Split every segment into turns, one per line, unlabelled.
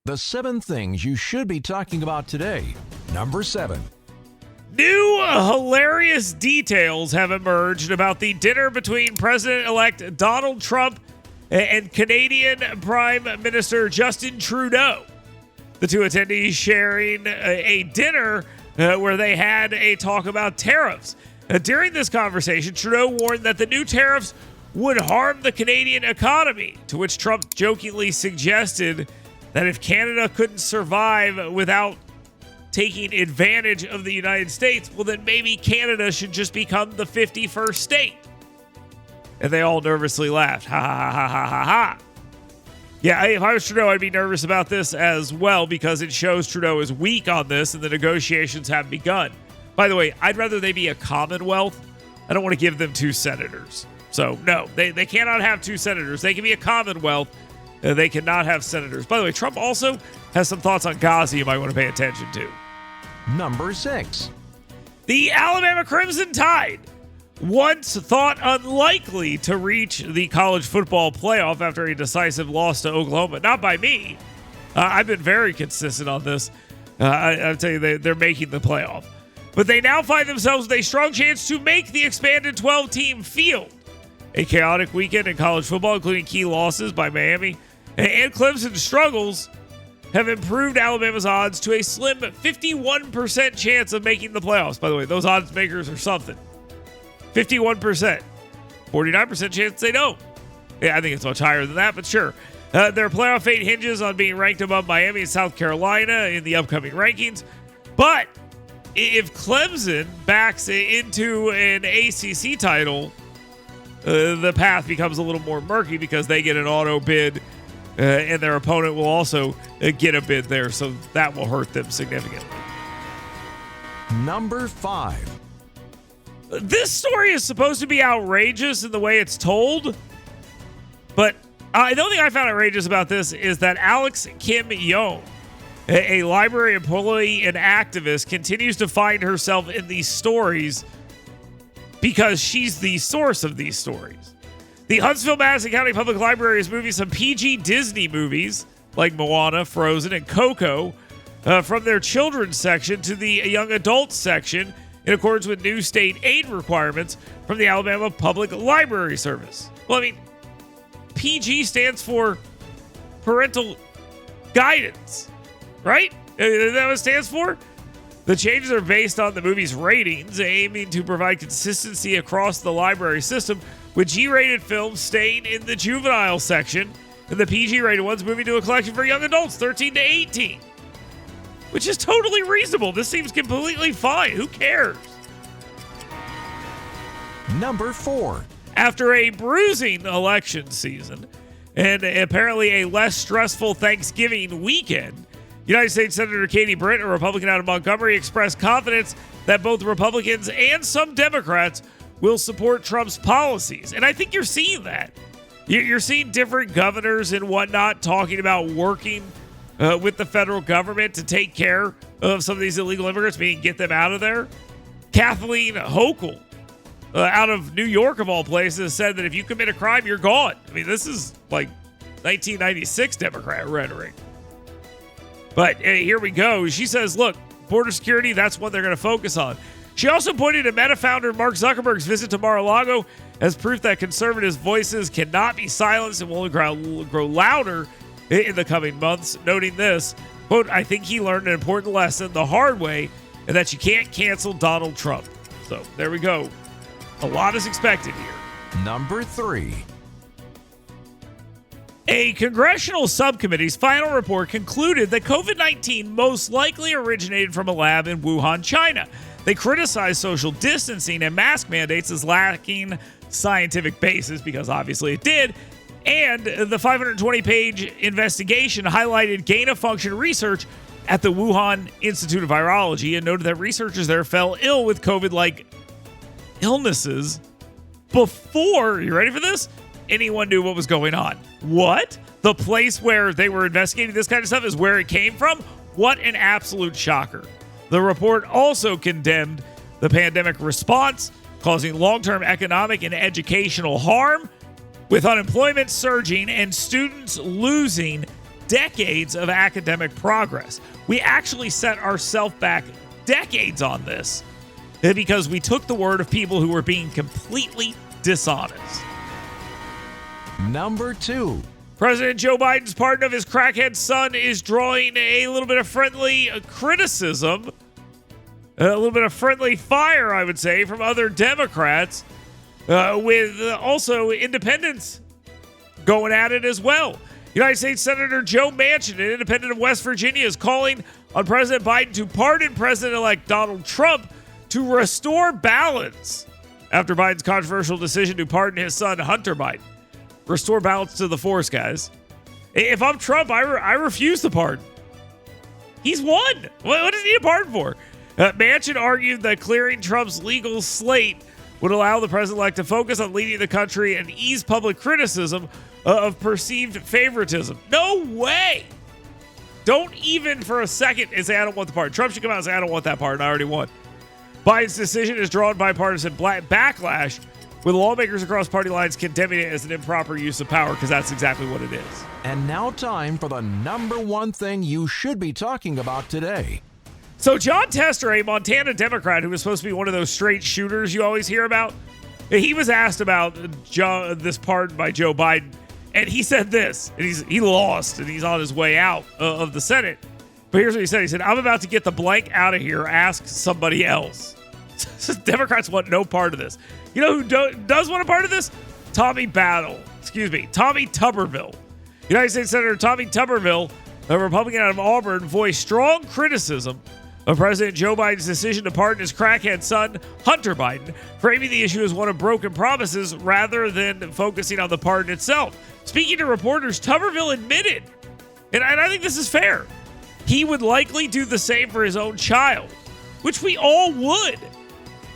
The 7 things you should be talking about today. Number 7.
New hilarious details have emerged about the dinner between President-elect Donald Trump and Canadian Prime Minister Justin Trudeau. The two attendees sharing a dinner where they had a talk about tariffs. During this conversation, Trudeau warned that the new tariffs would harm the Canadian economy, to which Trump jokingly suggested that if Canada couldn't survive without taking advantage of the United States, well, then maybe Canada should just become the 51st state. And they all nervously laughed. Ha ha ha ha ha ha. Yeah, if I was Trudeau, I'd be nervous about this as well because it shows Trudeau is weak on this and the negotiations have begun. By the way, I'd rather they be a Commonwealth. I don't want to give them 2 senators. So, no, they cannot have 2 senators. They can be a Commonwealth. They cannot have senators. By the way, Trump also has some thoughts on Gaza you might want to pay attention to.
Number 6.
The Alabama Crimson Tide, once thought unlikely to reach the college football playoff after a decisive loss to Oklahoma. Not by me. I've been very consistent on this. I'll tell you, they're making the playoff. But they now find themselves with a strong chance to make the expanded 12-team field. A chaotic weekend in college football, including key losses by Miami and Clemson's struggles, have improved Alabama's odds to a slim 51% chance of making the playoffs. By the way, those odds makers are something. 51%. 49% chance they don't. Yeah, I think it's much higher than that, but sure. Their playoff fate hinges on being ranked above Miami and South Carolina in the upcoming rankings. But if Clemson backs into an ACC title, the path becomes a little more murky because they get an auto bid and their opponent will also get a bid there. So that will hurt them significantly.
Number 5.
This story is supposed to be outrageous in the way it's told, but the only thing I found outrageous about this is that Alex Kim Yeom, a library employee and activist, continues to find herself in these stories because she's the source of these stories. The Huntsville-Madison County Public Library is moving some PG Disney movies like Moana, Frozen, and Coco from their children's section to the young adults section in accordance with new state aid requirements from the Alabama Public Library Service. Well, I mean, PG stands for parental guidance, right? Is that what it stands for? The changes are based on the movie's ratings, aiming to provide consistency across the library system, with G-rated films staying in the juvenile section and the PG-rated ones moving to a collection for young adults, 13 to 18. Which is totally reasonable. This seems completely fine. Who cares?
Number 4.
After a bruising election season and apparently a less stressful Thanksgiving weekend, United States Senator Katie Britt, a Republican out of Montgomery, expressed confidence that both Republicans and some Democrats will support Trump's policies. And I think you're seeing that. You're seeing different governors and whatnot talking about working with the federal government to take care of some of these illegal immigrants, meaning get them out of there. Kathleen Hochul, out of New York of all places, said that if you commit a crime, you're gone. I mean, this is like 1996 Democrat rhetoric. But here we go. She says, look, border security, that's what they're going to focus on. She also pointed to Meta founder Mark Zuckerberg's visit to Mar-a-Lago as proof that conservatives' voices cannot be silenced and will only grow louder in the coming months, noting this, quote, I think he learned an important lesson the hard way, and that you can't cancel Donald Trump. So there we go. A lot is expected here.
Number 3.
A congressional subcommittee's final report concluded that COVID-19 most likely originated from a lab in Wuhan, China. They criticized social distancing and mask mandates as lacking scientific basis, because obviously it did. And the 520-page investigation highlighted gain-of-function research at the Wuhan Institute of Virology and noted that researchers there fell ill with COVID-like illnesses before, you ready for this? Anyone knew what was going on. What? The place where they were investigating this kind of stuff is where it came from? What an absolute shocker. The report also condemned the pandemic response, causing long-term economic and educational harm, with unemployment surging and students losing decades of academic progress. We actually set ourselves back decades on this because we took the word of people who were being completely dishonest.
Number 2.
President Joe Biden's pardon of his crackhead son is drawing a little bit of friendly criticism, a little bit of friendly fire, I would say, from other Democrats, with also independents going at it as well. United States Senator Joe Manchin, an independent of West Virginia, is calling on President Biden to pardon President-elect Donald Trump to restore balance after Biden's controversial decision to pardon his son, Hunter Biden. Restore balance to the force, guys. If I'm Trump, I refuse the pardon. He's won. What does he need a pardon for? Manchin argued that clearing Trump's legal slate would allow the president-elect to focus on leading the country and ease public criticism of perceived favoritism. No way. Don't even for a second say, I don't want the pardon. Trump should come out and say, I don't want that pardon. I already won. Biden's decision has drawn bipartisan backlash, with lawmakers across party lines condemning it as an improper use of power, because that's exactly what it is.
And now time for the number 1 thing you should be talking about today.
So John Tester, a Montana Democrat who was supposed to be one of those straight shooters you always hear about, he was asked about this pardon by Joe Biden, and he said this, and he lost, and he's on his way out of the Senate. But here's what he said. He said, I'm about to get the blank out of here. Ask somebody else. Democrats want no part of this. You know who does want a part of this? Tommy Tuberville. United States Senator Tommy Tuberville, a Republican out of Auburn, voiced strong criticism of President Joe Biden's decision to pardon his crackhead son, Hunter Biden, framing the issue as one of broken promises rather than focusing on the pardon itself. Speaking to reporters, Tuberville admitted, and I think this is fair, he would likely do the same for his own child, which we all would.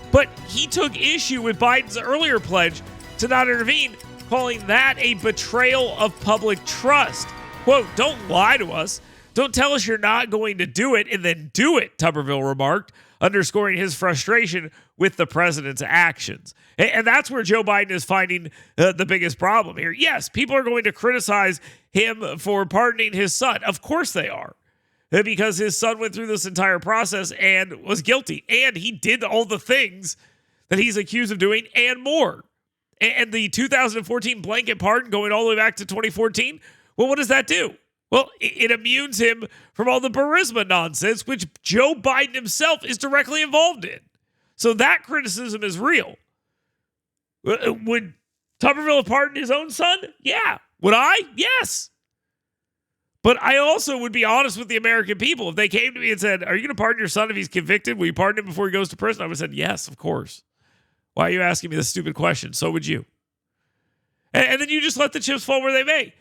But he took issue with Biden's earlier pledge to not intervene, calling that a betrayal of public trust. Quote, don't lie to us. Don't tell us you're not going to do it and then do it, Tuberville remarked, underscoring his frustration with the president's actions. And that's where Joe Biden is finding the biggest problem here. Yes, people are going to criticize him for pardoning his son. Of course they are. Because his son went through this entire process and was guilty. And he did all the things that he's accused of doing and more. And the 2014 blanket pardon going all the way back to 2014, well, what does that do? Well, it immunes him from all the Burisma nonsense, which Joe Biden himself is directly involved in. So that criticism is real. Would Tuberville pardon his own son? Yeah. Would I? Yes. But I also would be honest with the American people. If they came to me and said, are you going to pardon your son if he's convicted? Will you pardon him before he goes to prison? I would have said, yes, of course. Why are you asking me this stupid question? So would you. And then you just let the chips fall where they may.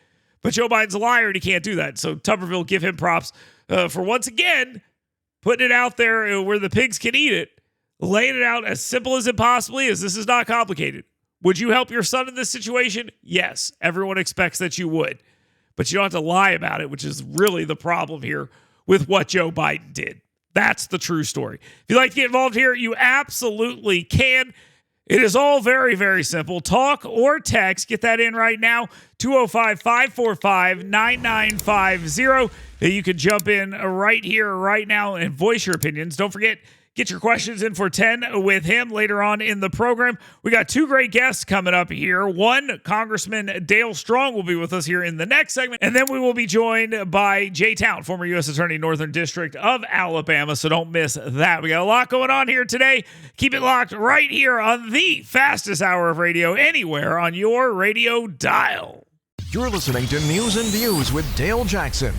But Joe Biden's a liar and he can't do that. So Tuberville, give him props for once again putting it out there where the pigs can eat it, laying it out as simple as it possibly is. This is not complicated. Would you help your son in this situation? Yes. Everyone expects that you would. But you don't have to lie about it, which is really the problem here with what Joe Biden did. That's the true story. If you'd like to get involved here, you absolutely can. It is all very, very simple. Talk or text. Get that in right now. 205-545-9950. You can jump in right here, right now, and voice your opinions. Don't forget, get your questions in for 10 with him later on in the program. We got 2 great guests coming up here. One, Congressman Dale Strong will be with us here in the next segment. And then we will be joined by Jay Town, former U.S. Attorney, Northern District of Alabama. So don't miss that. We got a lot going on here today. Keep it locked right here on the fastest hour of radio anywhere on your radio dial.
You're listening to News and Views with Dale Jackson.